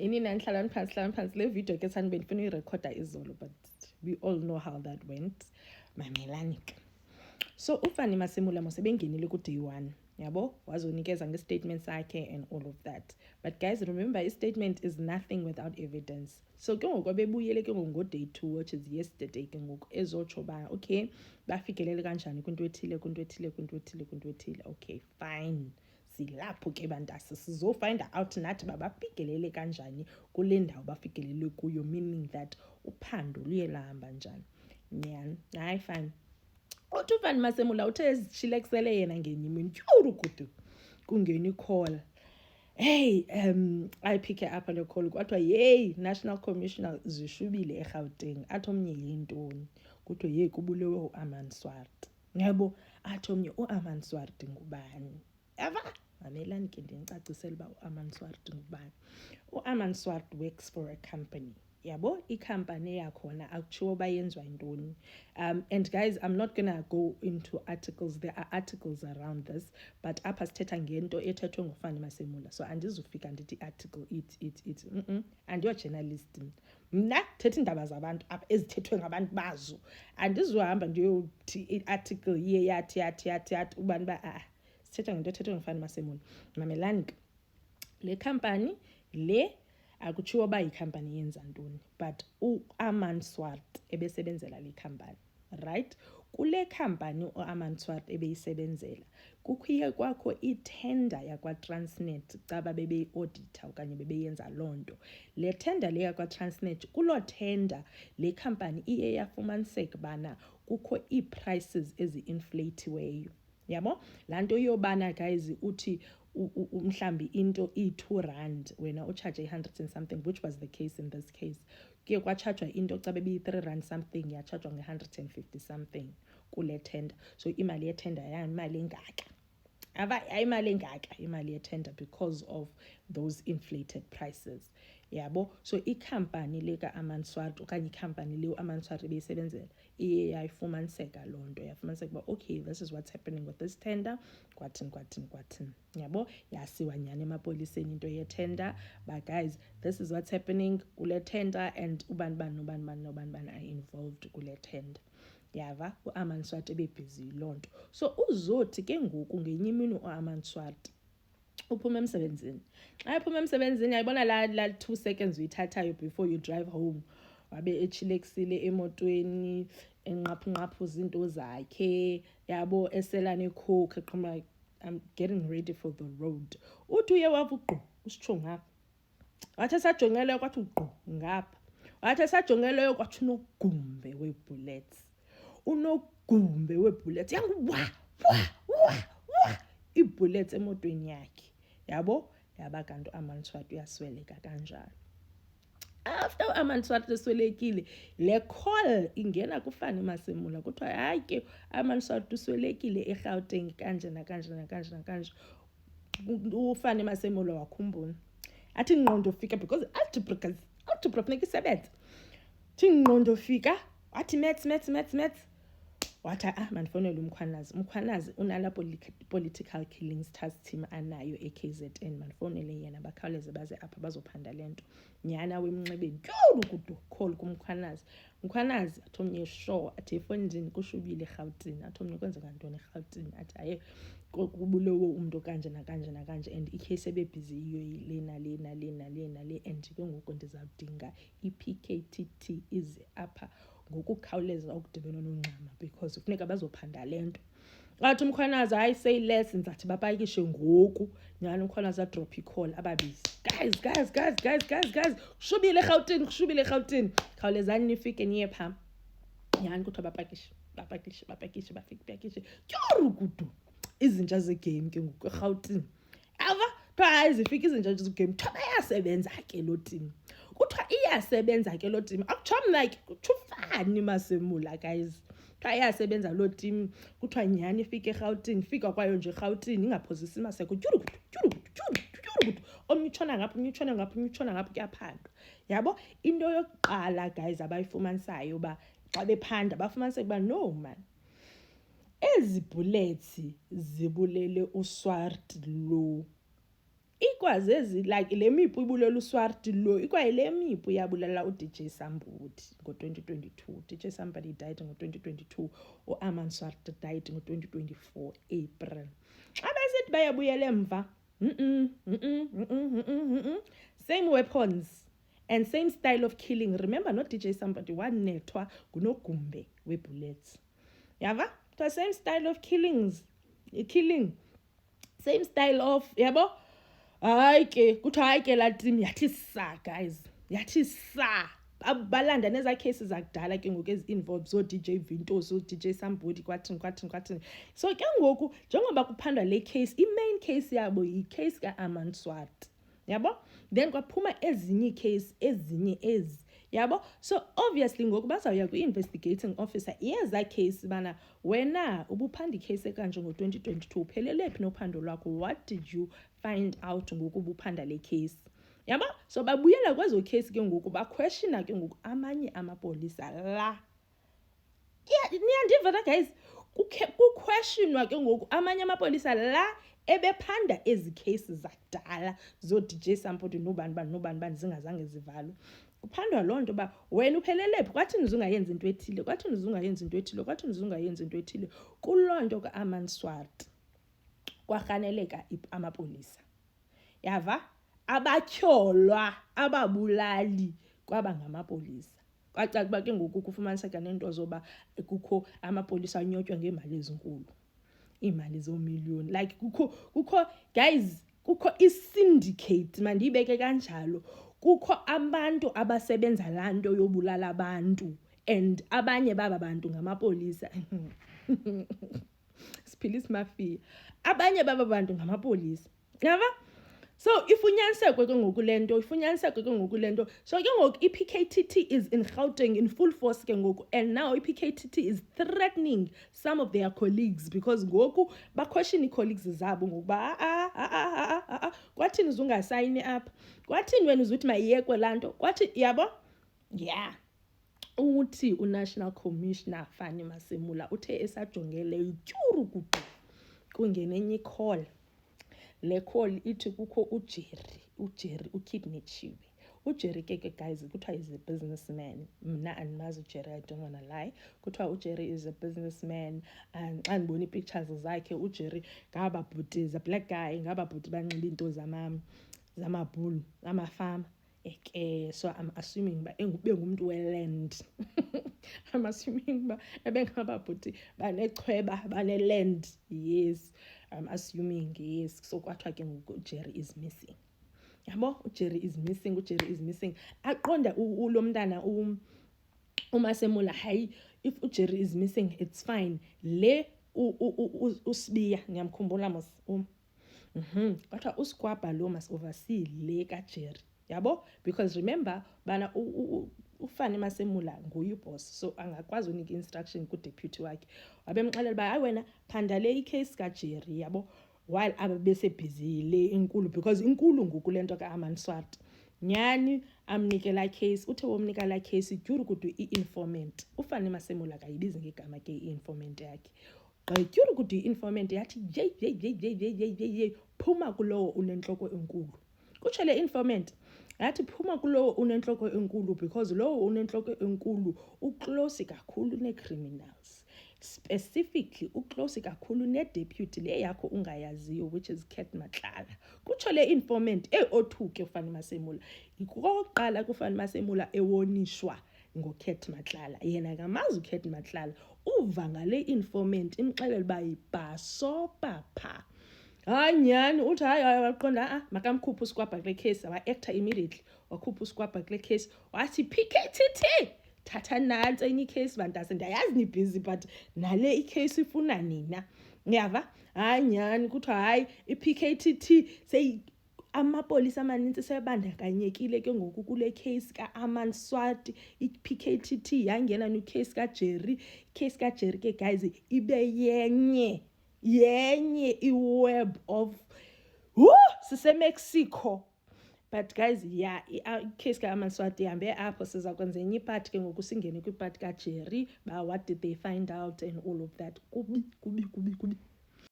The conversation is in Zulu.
Ini nanhlala phansi le video ke sani benifuna uyirekhoda izolo, but we all know how that went. Mamelani ke. So uFani Masemula mose bengenile ku day 1, yabo, wazonikeza ngestatement sakhe and all of that. But guys, remember, his statement is nothing without evidence. So ke ngoku bebuyele ke ngo day 2, which is yesterday, ke ngoku ezotsho ba okay, bafikelele kanjani kwinto ethile. Okay, fine. Silapho ke bantase sizofind out nathi babafikelele kanjani kule ndawo bafikelele kuyo, meaning that uphando luye lahamba njani. Nyani, hayi fine. Uthi uFani Masemula uthe ezishilekisele yena ngenye imini tyurukudu kungena i-call. Hey, I pick up le call kwathiwa hey, National Commissioner zishubile eGauteng. Athi omnye yintoni? Kuthiwe hey, kubulewe uAman Swart. Yabo, athi omnye uAman Swart ngubani? Eva, mamelani ke ndinicacisela uba uAman Swart ngubani. uAman Swart works for a company. Yabo, i-company yakhona akutshiwo bayenziwa intoni. And guys, I'm not gonna go into articles. There are articles around this, but apha sithetha ngento ethethwe nguFani Masemula. So andizufika ndithi article it andiyo journalist mna, thetha indaba zabantu apha ezithethwe ngabantu bazo. Andizuhamba ndiyothi i-article iye yathi ubani ba sithetha ngento ethethwe nguFani Masemula. Mamelani ke, le company le akutshiwo ba yicompany yenza ntoni, but uAman Swart ebesebenzela le company, right? Kule company uAman Swart ebeyisebenzela kukhiye kwakho itender yakwa-Transnet caba bebe-auditor okanye bebeyenza loo nto. Le tender le yakwa-Transnet, kuloo tender le company iye yafumaniseka bana kukho ii-prices ezi-inflatiweyo. Yabo, laa nto yobana guys uthi mhlambi into i-R2 wena ucharge 100 and something, which was the case in this case. Kuye kwatshajwa into xa bebeyi-R3 something, yatshajwa nge-150 something kule tender. So imali yetender yayimali engaka. Imali engaka imali yetender because of those inflated prices. Yabo, so i-company le ka-Aman Swart okanye i-company le uAman Swart ebeyisebenzela iye yayifumaniseka loo nto, yafumaniseka uba okay, this is what's happening with this tender, kwathini. Yabo, yasiwa nyani emapoliseni into ye-tender, but guys, this is what's happening kule tender and ubani are involved kule tender. Yava, uAman Swart ebebhizi loo nto. So uzothi ke ngoku ngenye imini uAman Swart uphuma emsebenzini. Xa ephuma emsebenzini yayibona la 2 seconds uyithathayo before you drive home, wabe echilekisile emotweni, enqaphu izinto zakhe, yabo, esela necoke, eqhuma like I'm getting ready for the road. Uthi uye wava ugqu usitsho ngapha. Wathi esajongeleyo kwathi ugqu ngapha. Wathi esajongeleyo kwathi unogumbe webullets. Unogumbe webullets. Yangu wa ibullets emotweni yakhe. Yabo, yaba kanti uAman Swart uyasweleka kanjalo. After uAman Swart eswelekile, le call ingena kuFani Masemula kuthiwa hayi ke uAman Swart uswelekile eGauteng kanje. uFani Masemula wakhumbula. Athi ngqondo fika because algebra funeka isebenze. Thi ngqondo fika, wathi maths. Wathi mandifonele umkhwanazi unala political killings task team anayo eKZN, mandifonele yena bakhawuleze baze apha bazophanda lento. Nyana wemnxebeni kudu call kumkhwanazi. Mkhwanazi athi omnye sure, athi efondini kushubile eGauteng. Athi omnye kwenzeka ntoni eGauteng? Athi haye kubulewe umuntu kanje and icase ebebhizi iyo lena and ke ngoku ndizawudinga iPKTT ize apha ngokukhawuleza ukudibana nongxama because kufuneka bazophanda lento. Athi umkhwanazi hayi say less, ndizathi bapakishe ngoku. Nyani umkhwanazi adrop icall ababizi. Guys, kushubile eGauteng. Khawulezani nifike niye pha. Nyani kuthiwa bapakishe bafike. Tyurukudu izinja zegame ke ngoku eGauteng. Ava hayi zifika izinja zegame kuthiwa bayasebenza ke lo team. Kuthiwa iyasebenza ke lo team. Akuthiwa mna ke uFani Masemula guys. Kuthiwa iyasebenza lo team. Kuthiwa nyani ifike eGauteng, fika kwayo nje eGauteng ingaphosisi maseko. Tyurukudu. Omnye utshona ngapha kuyaphandwa. Yabo, into yokuqala guys abayifumanisayo uba xa bephanda bafumaniseka uba no man, ezi bullets zibulele uSwart lo ikwazezi like le mipu ibulela uSwarti lo ikwayile mipu yabulela uDJ Sambudi ngo2022. DJ Somebody died ngo2022, uAman Swart died ngo2024 April. Abasithi bayabuyela emva. Same weapons and same style of killing. Remember not DJ Somebody wanethwa kunogumbe webullets. Yava? The same style of killing. Same style of yabo. Hayi ke kuthi hayi ke la team yathi sa guys. Yathi sa. Abalanda neza cases zakudala ke ngoku ezi-involve so DJ Vinto so DJ Sambudi kwathini. So ke ngoku njengoba kuphandwa le case, i-main case yabo yi-case ka-Aman Swart. Yabo? Then kwaphuma ezinye case ezinye ezi. Yabo? So obviously ngoku bazawuya ku-investigating officer iyeza case bana wena ubuphanda i-case ekanje ngo-2022 uphelele phi nophando lwakho, what did you find out ngoku ubuphanda le case. Yabo? So babuyela kwezo case ke ngoku ba-questiona ke ngoku amanye amapolisa la. Niyandiva na guys? Ku-questionwa ke ngoku amanye amapolisa la ebephanda ezi cases zakudala zo DJ Sambudi nobani zingazange zivalwe. Kuphandwa loo nto ba wena uphelele phi, kwathini uzungayenza into ethile, kwathini uzungayenza into ethile, kwathini uzungayenza into ethile. Kuloo nto ka-Aman Swart kwarhaneleka amapolisa. Yava? Abatyholwa ababulali kwaba ngamapolisa. Kwacaca uba ke ngoku kufumaniseka nento zoba kukho amapolisa anyotywa ngeemali ezinkulu, iimali zoomiliyoni. Like kukho guys, kukho i-syndicate mandiyibeke kanjalo. Kukho abantu abasebenza laa nto yobulala abantu and abanye baba bantu ngamapolisa. Siphilisa mafia. Abanye baba bantu ngamapolisa. Yava? So ifunyansekwe ke ngoku lento, so ke ngoku iPKTT is in Gauteng in full force ke ngoku, and now iPKTT is threatening some of their colleagues because ngoku ba question colleagues zabo ngokuba kwathini uzungasayini apha, kwathini wena uzuthi mayiyekwe lanto, kwathi yabo. Yeah, uthi uNational Commissioner Fanny Masemula uthe esajongele ityuru kuqu kungena enye call. Le call ithi kukho uJerry ukidnatshiwe. uJerry ke guys kuthiwa is a businessman. Mna andimazi uJerry, I don't wanna lie. Kuthiwa uJerry is a businessman and xa ndibona ii-pictures zakhe uJerry ngaba bhuti is a black guy, ngaba bhuti banxiba into zamabhulu amafama. So I'm assuming ba engumntu weland. I'm assuming ba ebengaba bhuti banechweba baneland. Yes, I'm assuming yes. So kwathiwa ke ngoku Jerry is missing. Yabo, uJerry is missing. Aqonda lo mntana uMasemula, hayi, if uJerry is missing it's fine. Le uSibiya ngiyamkhumbula mos kwathiwa uSikwabha lo must oversee le kaJerry. Yabo, because remember bana uFanny Masemula nguye boss, so angakwazi unika instruction ku deputy wakhe. Wabemxelela ba hayi wena phanda le icase kaJerry, yabo, while abese busy le inkulu because inkulu ngoku lento kaAman Swart. Nyani amnike la case, uthe womnika la case idyuru kudu i-informant. uFanny Masemula kayibizi ngegama ke i-informant yakhe. Idyuru kudu i-informant yathi yey phuma kulowo unentloko enkulu. Kutsho le informant yathi phuma kulowo unentloko enkulu because lowo unentloko enkulu uclose kakhulu ne-criminals, specifically uclose kakhulu ne-deputy le yakho ungayaziyo which is Cat Matlala. Kutsho le informant othuke uFanny Masemula. Ikokuqala kuFanny Masemula ewonishwa ngoCat Matlala. Yena ngamazi uCat Matlala uva ngale informant imxelela uba yibhasopa pha. Nyani uthi hayi waqonda makamkhuphe uSikwabha kule case, wa-actor immediately wakhupha uSikwabha kule case wathi PKTT thatha nansi enye icase bantase ndiyayazi ni busy but nale icase ifuna nina. Ngiyava? Nyani kuthiwa hayi iPKTT amapolisa amaninzi sebandakanyekile ke ngoku kule case kaAman Swart. iPKTT yangena no case kaJerry. Case kaJerry ke guys ibe yenye i-web of sise-Mexico. But guys, yeah, case kaAman Swart ihambe apho. Siza kwenza enye ipart ke ngoku singene kwipart kaJerry ba what did they find out and all of that. Kubi